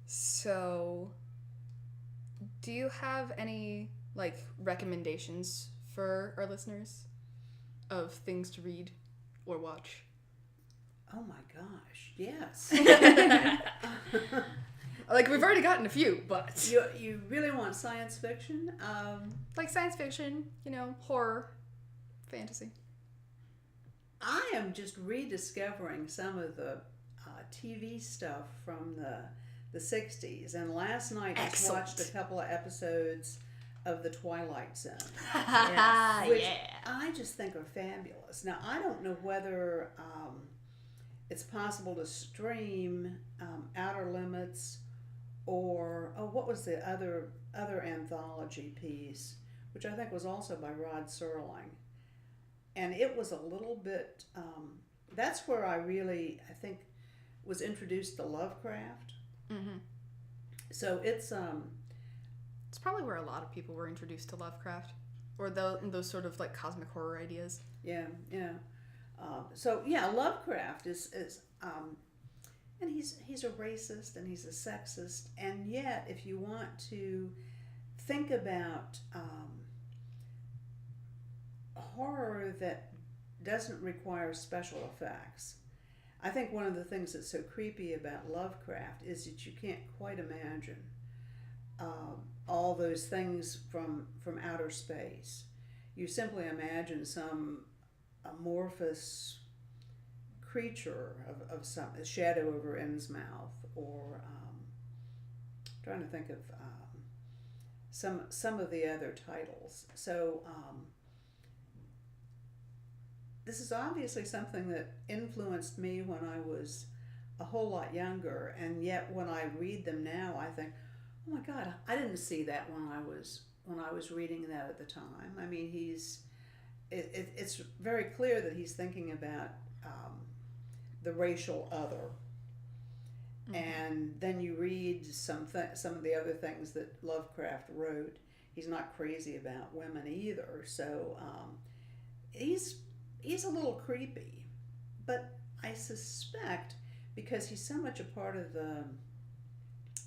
So, do you have any, like, recommendations for our listeners of things to read or watch? Oh my gosh, yes. Like, we've already gotten a few, but... You really want science fiction? Like science fiction, horror, fantasy. I am just rediscovering some of the TV stuff from the 60s. And last night I watched a couple of episodes of the Twilight Zone. Yes. Which I just think are fabulous. Now, I don't know whether it's possible to stream Outer Limits or, what was the other anthology piece, which I think was also by Rod Serling. And it was a little bit, that's where I think, was introduced to Lovecraft. Mm-hmm. So it's probably where a lot of people were introduced to Lovecraft, or those sort of like cosmic horror ideas. Yeah. So yeah, Lovecraft is and he's a racist and he's a sexist, and yet if you want to think about horror that doesn't require special effects, I think one of the things that's so creepy about Lovecraft is that you can't quite imagine all those things from outer space. You simply imagine some amorphous creature of some shadow over Innsmouth, or trying to think of some of the other titles. So this is obviously something that influenced me when I was a whole lot younger, and yet when I read them now, I think, oh my God, I didn't see that when I was reading that at the time. I mean, it's very clear that he's thinking about the racial other. Mm-hmm. And then you read some of the other things that Lovecraft wrote. He's not crazy about women either, so he's a little creepy. But I suspect, because he's so much a part of the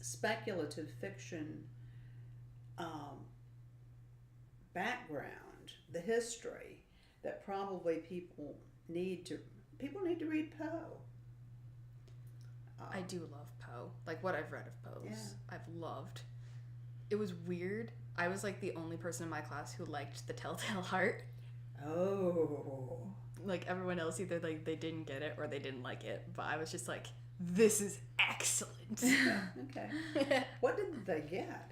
speculative fiction background, the history, that probably people need to read Poe. I do love Poe. Like, what I've read of Poe's, yeah. I've loved. It was weird. I was like the only person in my class who liked The Telltale Heart. Oh. Like, everyone else either like they didn't get it or they didn't like it, but I was just like, this is excellent. Okay. What did they get?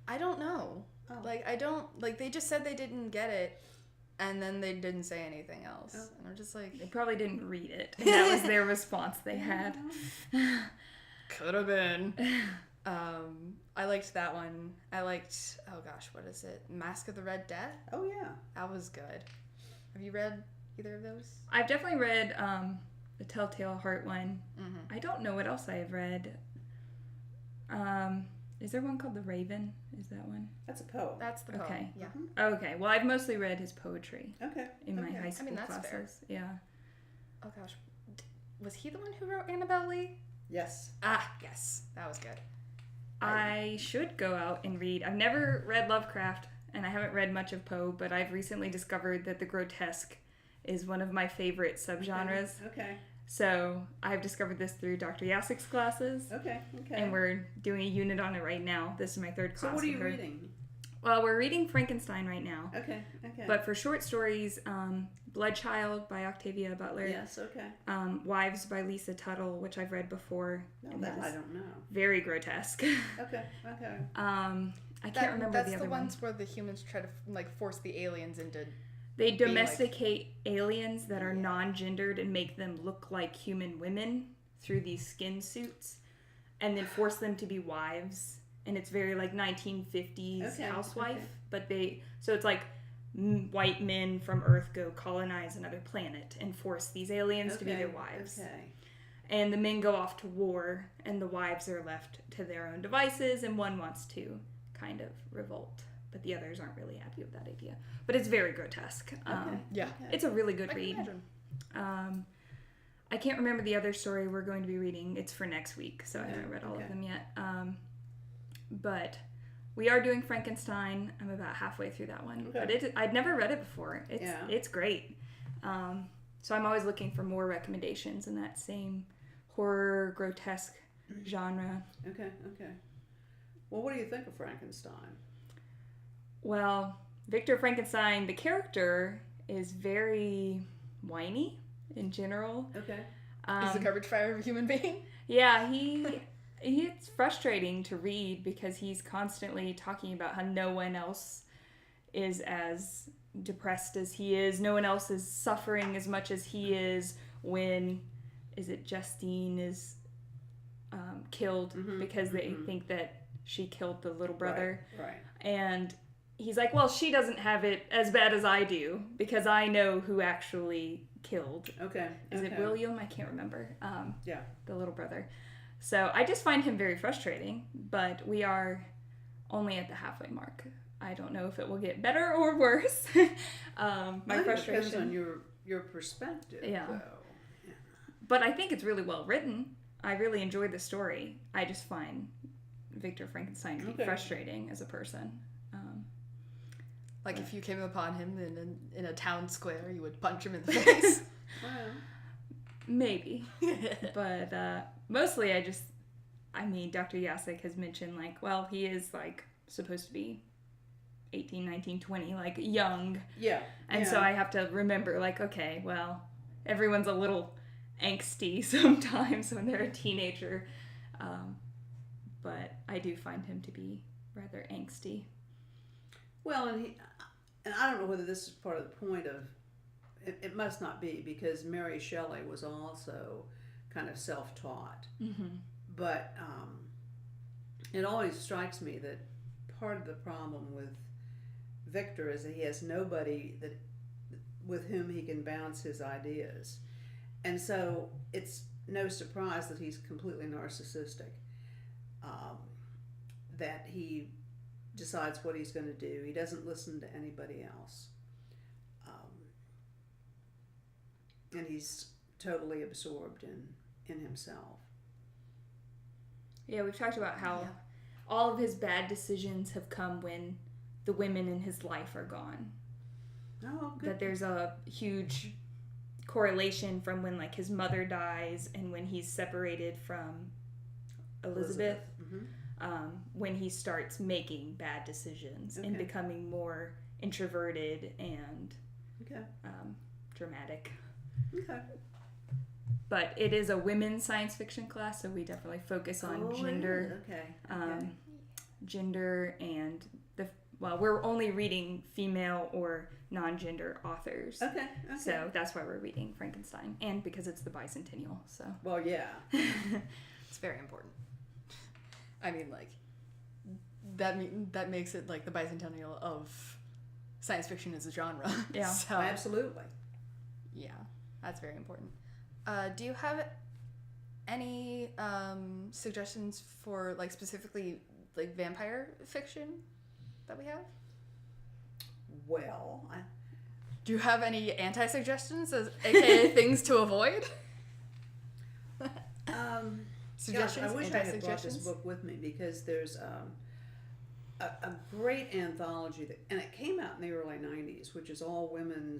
I don't know. Oh. Like, they just said they didn't get it, and then they didn't say anything else. Oh. And I'm just like... They probably didn't read it, and that was their response they had. Could have been. I liked that one. I liked, oh gosh, what is it? Mask of the Red Death? Oh, yeah. That was good. Have you read either of those? I've definitely read the Telltale Heart one. Mm-hmm. I don't know what else I have read. Is there one called The Raven? Is that one? That's a poem. That's the poem. Okay. Yeah. Mm-hmm. Okay. Well, I've mostly read his poetry. Okay. In my high school that's classes. fair. Yeah. Oh gosh. Was he the one who wrote Annabelle Lee? Yes. Ah, yes. That was good. I should go out and read. I've never read Lovecraft, and I haven't read much of Poe, but I've recently discovered that the grotesque is one of my favorite subgenres. Okay. So I've discovered this through Dr. Yasik's classes. Okay. And we're doing a unit on it right now. This is my third class. So what are you with her. reading? Well, we're reading Frankenstein right now. Okay. But for short stories, Bloodchild by Octavia Butler. Yes, okay. Wives by Lisa Tuttle, which I've read before. No, that I don't know. Very grotesque. Okay. I can't remember the other That's the one. ones where the humans try to force the aliens into... They domesticate aliens that are non-gendered and make them look like human women through these skin suits, and then force them to be wives. And it's very like 1950s housewife, but so it's like white men from Earth go colonize another planet and force these aliens to be their wives. Okay. And the men go off to war, and the wives are left to their own devices, and one wants to kind of revolt. But the others aren't really happy with that idea. But it's very grotesque. Yeah. It's a really good I can read. imagine. I I can't remember the other story we're going to be reading. It's for next week, so I haven't read all of them yet. But we are doing Frankenstein. I'm about halfway through that one. Okay. But I'd never read it before. It's great. So I'm always looking for more recommendations in that same horror, grotesque genre. Okay. Well, what do you think of Frankenstein? Well, Victor Frankenstein, the character, is very whiny in general. Okay. Is the garbage fire a human being? Yeah, it's frustrating to read because he's constantly talking about how no one else is as depressed as he is. No one else is suffering as much as he is when, Justine is killed because they think that she killed the little brother. Right. And he's like, well, she doesn't have it as bad as I do because I know who actually killed. Okay. Is it William? I can't remember. Yeah. The little brother. So I just find him very frustrating, but we are only at the halfway mark. I don't know if it will get better or worse. My frustration depends on your perspective. Yeah. Though. Yeah. But I think it's really well written. I really enjoy the story. I just find Victor Frankenstein to be frustrating as a person. Like if you came upon him in a town square, you would punch him in the face. Well. Maybe. But mostly Dr. Yasek has mentioned, like, well, he is, like, supposed to be 18, 19, 20, like, young. Yeah. And so I have to remember, like, okay, well, everyone's a little angsty sometimes when they're a teenager. But I do find him to be rather angsty. Well, and I don't know whether this is part of the point of, it must not be, because Mary Shelley was also kind of self-taught. Mm-hmm. But it always strikes me that part of the problem with Victor is that he has nobody with whom he can bounce his ideas. And so it's no surprise that he's completely narcissistic, that he decides what he's going to do. He doesn't listen to anybody else. And he's totally absorbed in himself. Yeah, we've talked about how all of his bad decisions have come when the women in his life are gone. Oh, good. That there's a huge correlation from when, like, his mother dies and when he's separated from Elizabeth. Mm-hmm. When he starts making bad decisions and becoming more introverted and dramatic. Okay. But it is a women's science fiction class, so we definitely focus on gender. Gender and we're only reading female or non-gender authors. Okay. So that's why we're reading Frankenstein, and because it's the bicentennial. So. Well, yeah. It's very important. I mean, like, that makes it like the bicentennial of science fiction as a genre. Yeah. So, absolutely. Yeah, that's very important. Do you have any suggestions for, like, specifically, like, vampire fiction that we have? Well, do you have any anti-suggestions, aka things to avoid? Suggestions? Gosh, I wish I had brought this book with me, because there's a great anthology and it came out in the early 90s, which is all women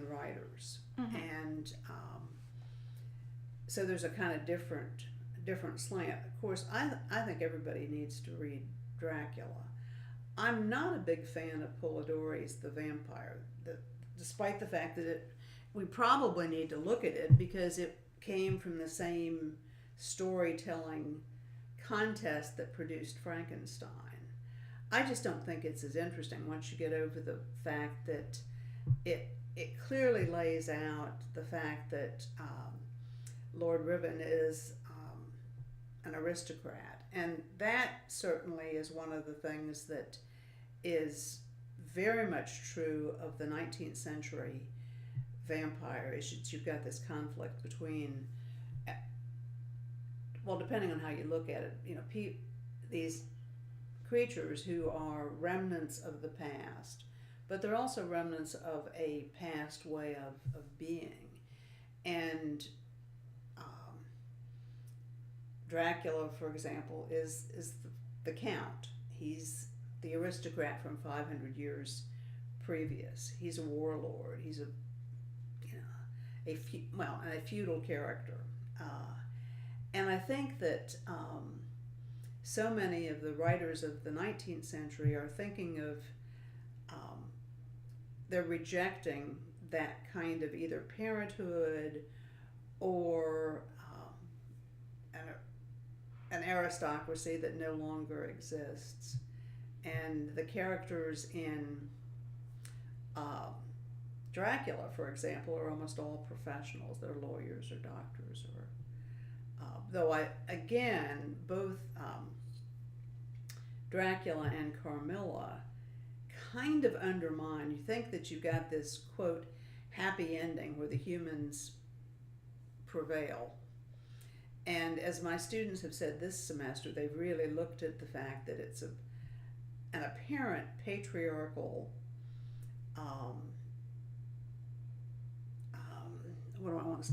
writers. Mm-hmm. And so there's a kind of different slant. Of course, I think everybody needs to read Dracula. I'm not a big fan of Polidori's The Vampire, despite the fact that we probably need to look at it because it came from the same storytelling contest that produced Frankenstein. I just don't think it's as interesting once you get over the fact that it clearly lays out the fact that Lord Riven is an aristocrat, and that certainly is one of the things that is very much true of the 19th century vampire issues. You've got this conflict between, well, depending on how you look at it, these creatures who are remnants of the past, but they're also remnants of a past way of being. And Dracula, for example, is the count. He's the aristocrat from 500 years previous. He's a warlord. He's a a feudal character. And I think that so many of the writers of the 19th century are thinking of, they're rejecting that kind of either parenthood or an aristocracy that no longer exists. And the characters in Dracula, for example, are almost all professionals. They're lawyers or doctors, or both Dracula and Carmilla kind of undermine. You think that you've got this, quote, happy ending where the humans prevail. And as my students have said this semester, they've really looked at the fact that it's an apparent patriarchal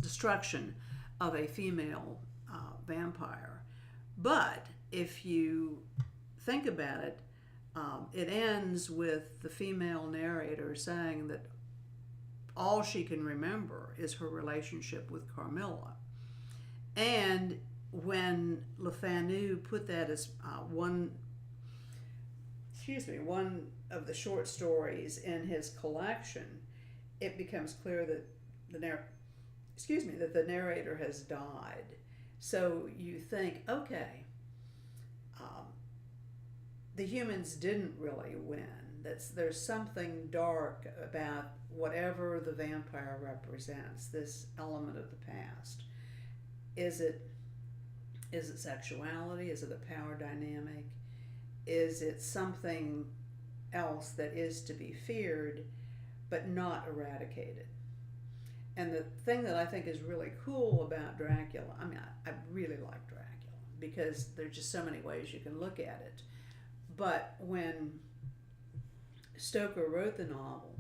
destruction of a female vampire. But if you think about it, it ends with the female narrator saying that all she can remember is her relationship with Carmilla. And when Le Fanu put that as one of the short stories in his collection, it becomes clear that the narrator has died. So you think, okay, the humans didn't really win. There's something dark about whatever the vampire represents, this element of the past. Is it sexuality? Is it a power dynamic? Is it something else that is to be feared but not eradicated? And the thing that I think is really cool about Dracula, I really like Dracula because there's just so many ways you can look at it. But when Stoker wrote the novel,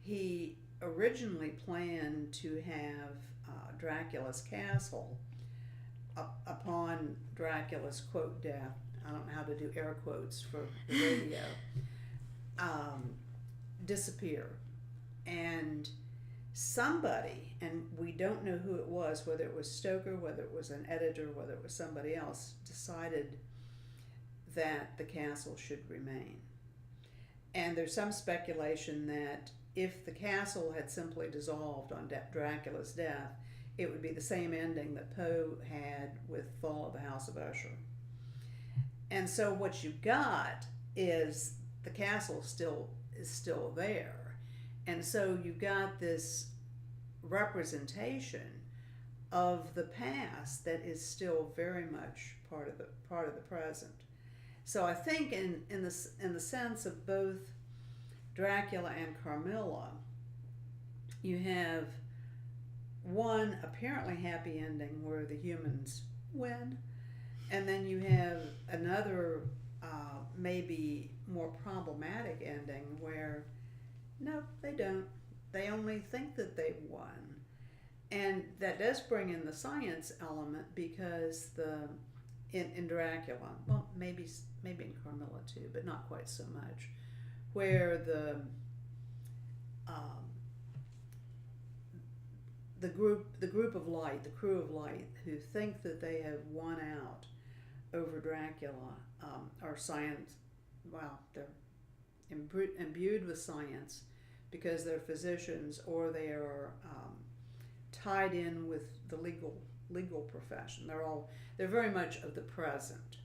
he originally planned to have Dracula's castle, upon Dracula's, quote, death, I don't know how to do air quotes for the radio, disappear. And somebody, and we don't know who it was, whether it was Stoker, whether it was an editor, whether it was somebody else, decided that the castle should remain. And there's some speculation that if the castle had simply dissolved on Dracula's death, it would be the same ending that Poe had with Fall of the House of Usher. And so what you got is the castle is still there. And so you've got this representation of the past that is still very much part of the present. So I think in the sense of both Dracula and Carmilla, you have one apparently happy ending where the humans win, and then you have another maybe more problematic ending where no, they don't. They only think that they've won. And that does bring in the science element because in Dracula, well, maybe in Carmilla too, but not quite so much, where the group of light, the crew of light, who think that they have won out over Dracula, are science. Well, they're imbued with science because they're physicians or they are tied in with the legal profession. They're very much of the present.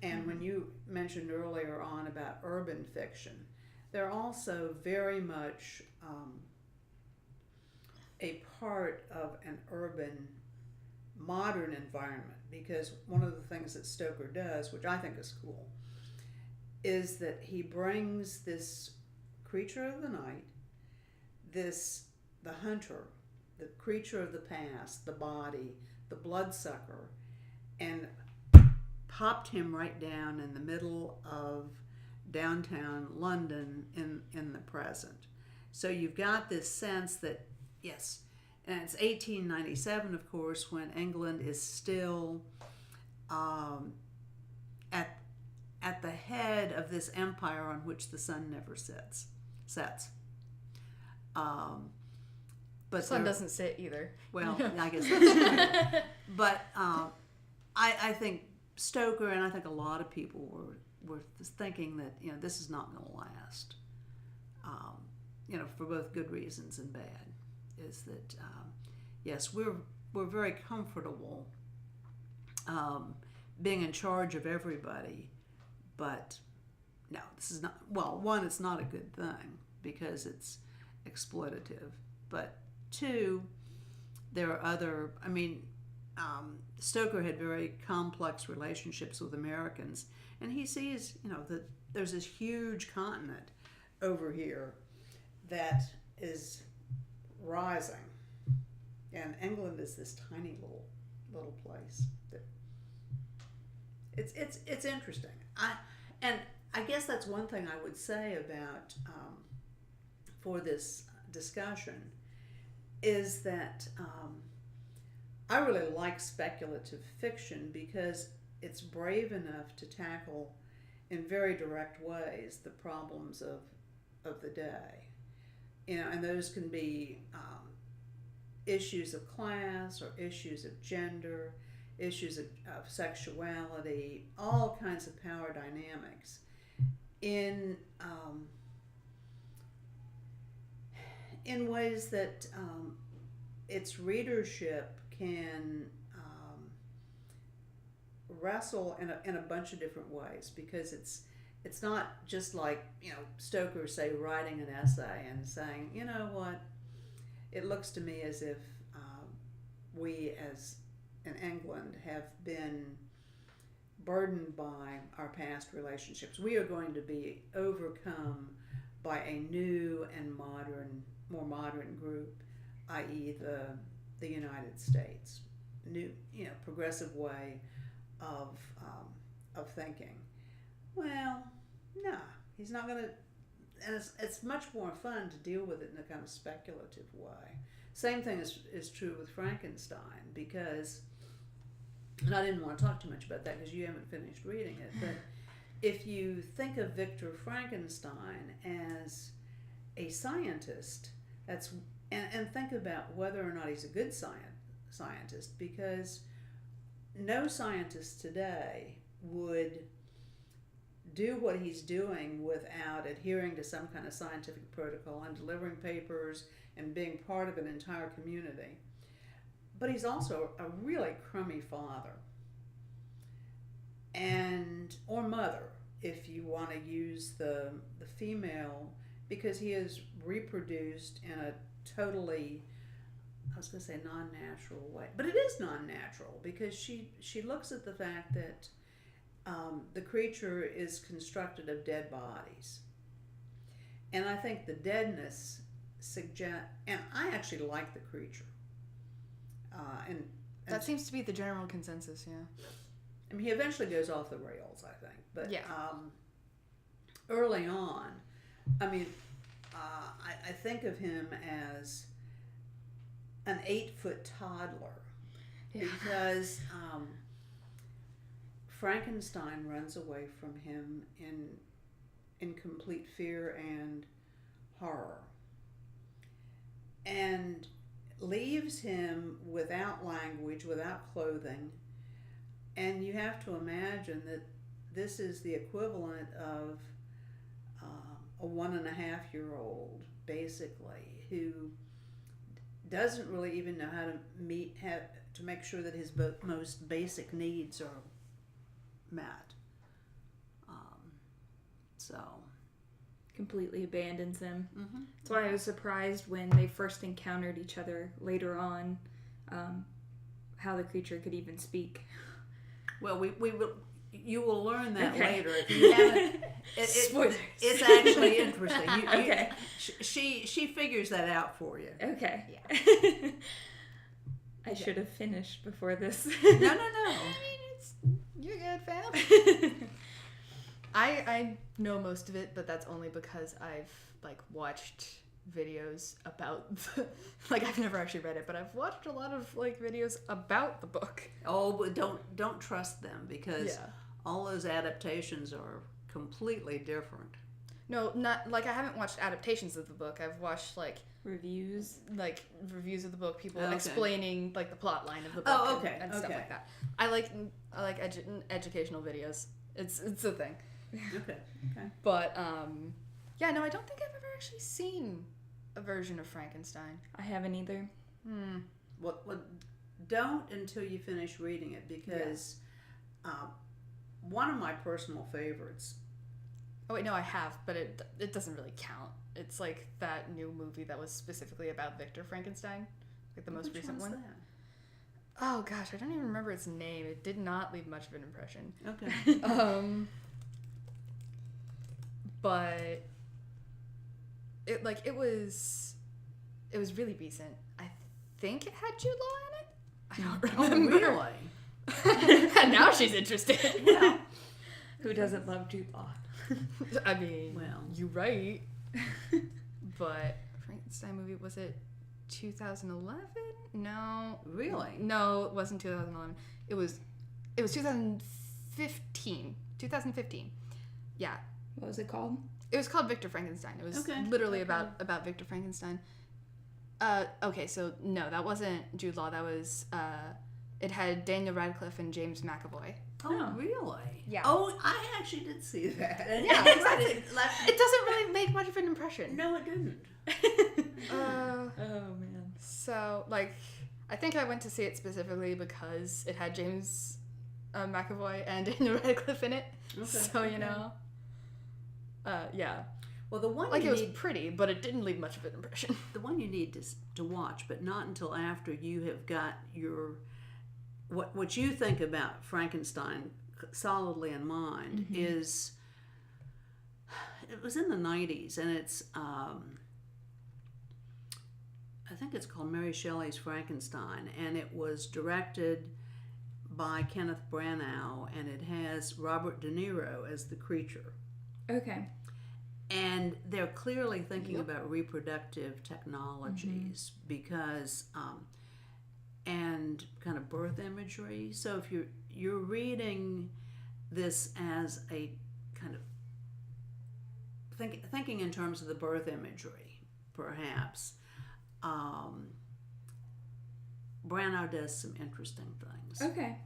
And when you mentioned earlier on about urban fiction, they're also very much a part of an urban modern environment, because one of the things that Stoker does, which I think is cool, is that he brings this creature of the night, the hunter, the creature of the past, the body, the bloodsucker, and popped him right down in the middle of downtown London in the present. So you've got this sense that, yes, and it's 1897, of course, when England is still at the head of this empire on which the sun never sets. But Sun doesn't sit either. Well, I guess that's true. But I think Stoker, and I think a lot of people were thinking that this is not going to last. For both good reasons and bad. Is that yes, we're very comfortable being in charge of everybody, but no, this is not. Well, one, it's not a good thing because it's exploitative, but two, there are other. I mean, Stoker had very complex relationships with Americans, and he sees that there's this huge continent over here that is rising, and England is this tiny little place that it's interesting. I guess that's one thing I would say about for this discussion is that I really like speculative fiction because it's brave enough to tackle in very direct ways the problems of the day. And those can be issues of class or issues of gender, issues of sexuality, all kinds of power dynamics in ways that its readership can wrestle in a bunch of different ways, because it's not just like Stoker, say, writing an essay and saying, you know what, it looks to me as if we as in England have been burdened by our past relationships. We are going to be overcome by a new and more modern group, i.e. the United States, new progressive way of thinking. Well, no, he's not going to, and it's much more fun to deal with it in a kind of speculative way. Same thing is true with Frankenstein, because, and I didn't want to talk too much about that because you haven't finished reading it, but if you think of Victor Frankenstein as a scientist, and think about whether or not he's a good scientist, because no scientist today would do what he's doing without adhering to some kind of scientific protocol and delivering papers and being part of an entire community. But he's also a really crummy father or mother, if you want to use the female, because he is reproduced in a totally, I was going to say non-natural way, but it is non-natural, because she looks at the fact that the creature is constructed of dead bodies. And I think the deadness suggests, and I actually like the creature. And that seems to be the general consensus, yeah. I mean, he eventually goes off the rails, I think. But yeah. Early on, I mean, I think of him as an 8-foot toddler, because Frankenstein runs away from him in complete fear and horror, and leaves him without language, without clothing. And you have to imagine that this is the equivalent of a 1.5-year-old, basically, who doesn't really even know how to make sure that his most basic needs are met. So completely abandons him. Mm-hmm. That's why I was surprised when they first encountered each other later on, how the creature could even speak. Well, we will. You will learn that Okay. later. If you haven't, Spoilers. It's actually interesting. Okay. She figures that out for you. Okay. Yeah. I should have finished before this. No. I mean, you're good, fam. I know most of it, but that's only because I've watched videos about like I've never actually read it, but I've watched a lot of like videos about the book. Oh, but don't trust them, because Yeah. all those adaptations are completely different. No, not like I haven't watched adaptations of the book. I've watched like Reviews. reviews of the book, people Okay. explaining like the plot line of the book Oh, okay, and stuff okay. like that. I like educational videos. It's a thing. Okay. But yeah, no, I don't think I've ever actually seen a version of Frankenstein. I haven't either. Well, don't until you finish reading it, because one of my personal favorites. Oh wait, no, I have, but it doesn't really count. It's like that new movie that was specifically about Victor Frankenstein, like the most Which recent one's one. that? Oh gosh, I don't even remember its name. It did not leave much of an impression. Okay. But it was really recent. I think it had Jude Law in it. I don't Oh, remember. really? And now she's interested. Well, Who doesn't love Jude Law? I mean, Well. you're right. But Frankenstein movie, was it 2011? No. Really? No, it wasn't 2011. It was 2015. 2015. Yeah. What was it called? It was called Victor Frankenstein. It was Okay. literally about Victor Frankenstein. Okay, so no, that wasn't Jude Law. That was it had Daniel Radcliffe and James McAvoy. Oh, really? Yeah. Oh, I actually did see that. And Yeah, exactly. it It doesn't really make much of an impression. No, it didn't. Oh man. So like, I think I went to see it specifically because it had James McAvoy and Daniel Radcliffe in it. Okay. So you know. Yeah. Well, the one Like you it was need, pretty, but it didn't leave much of an impression. the one you need to watch, but not until after you have got your what you think about Frankenstein solidly in mind, is it was in the 90s, and it's I think it's called Mary Shelley's Frankenstein, and it was directed by Kenneth Branagh, and it has Robert De Niro as the creature. Okay. And they're clearly thinking about reproductive technologies, because and kind of birth imagery. So if you're reading this as a kind of thinking in terms of the birth imagery, perhaps, Branagh does some interesting things. Okay.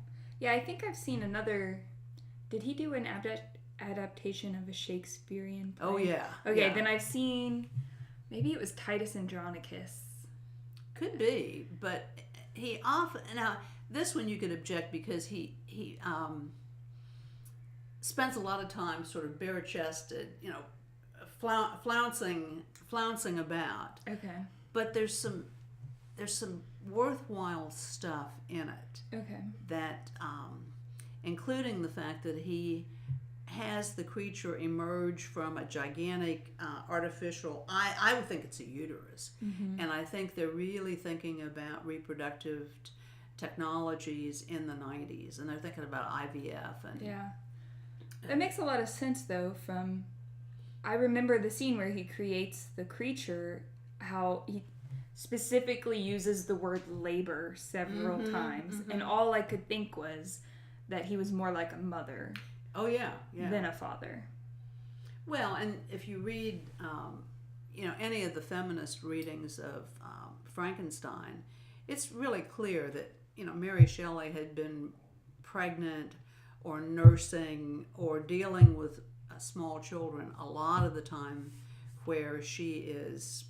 Yeah, I think I've seen another. Did he do an adaptation of a Shakespearean play? Oh yeah. Okay, yeah. then I've seen. Maybe it was Titus Andronicus. Could be, but he often now this one you could object because he spends a lot of time sort of bare chested, flouncing about. Okay. But there's some worthwhile stuff in it Okay. that, including the fact that he has the creature emerge from a gigantic artificial, I would think it's a uterus, and I think they're really thinking about reproductive technologies in the 90s, and they're thinking about IVF and Yeah. That makes a lot of sense though. I remember the scene where he creates the creature, how he specifically uses the word labor several times, and all I could think was that he was more like a mother oh yeah than a father. Well, and if you read any of the feminist readings of Frankenstein, it's really clear that Mary Shelley had been pregnant or nursing or dealing with small children a lot of the time, where she is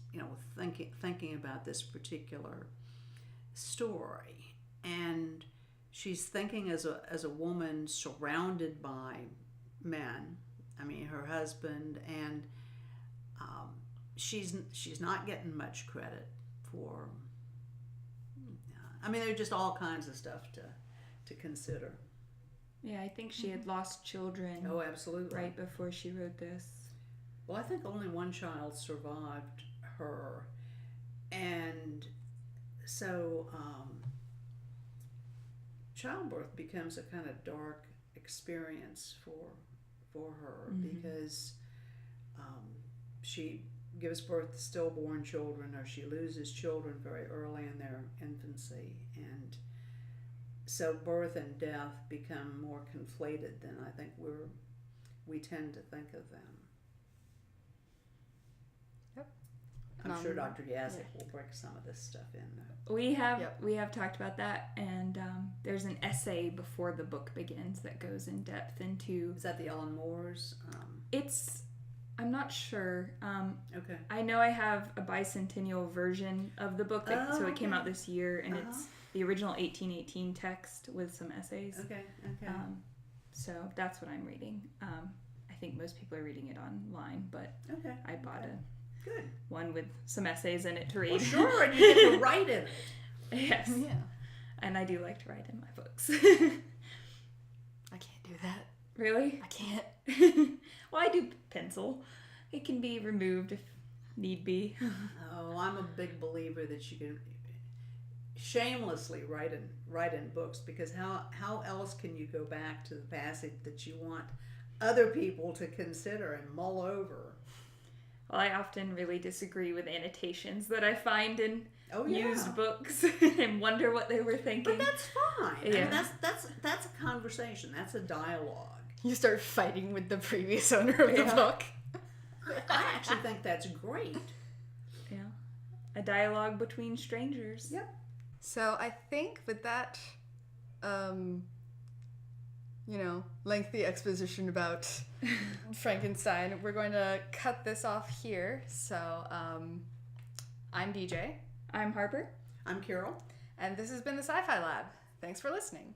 thinking about this particular story, and she's thinking as a woman surrounded by men. I mean, her husband, and she's not getting much credit for. I mean, there's just all kinds of stuff to consider. Yeah, I think she had lost children Oh, absolutely. right before she wrote this. Well, I think only one child survived her, and so childbirth becomes a kind of dark experience for her, because she gives birth to stillborn children, or she loses children very early in their infancy, and so birth and death become more conflated than I think we tend to think of them. I'm sure Dr. Yazek will break some of this stuff in. We have talked about that, and there's an essay before the book begins that goes in depth into. Is that the Ellen Moore's? I'm not sure. Okay. I know I have a bicentennial version of the book, so it came out this year, and it's the original 1818 text with some essays. Okay. So that's what I'm reading. I think most people are reading it online, but I bought Good. one with some essays in it to read. Well, sure, and you get to write in it. Yes. Yeah. And I do like to write in my books. I can't do that. Really? I can't. Well, I do pencil. It can be removed if need be. Oh, I'm a big believer that you can shamelessly write in books, because how else can you go back to the passage that you want other people to consider and mull over? Well, I often really disagree with annotations that I find in used books and wonder what they were thinking. But that's fine. Yeah. I mean, that's a conversation. That's a dialogue. You start fighting with the previous owner of the book. I actually think that's great. Yeah. A dialogue between strangers. Yep. So I think with that, lengthy exposition about Frankenstein, we're going to cut this off here. So I'm DJ. I'm Harper. I'm Carol. And this has been the Sci-Fi Lab. Thanks for listening.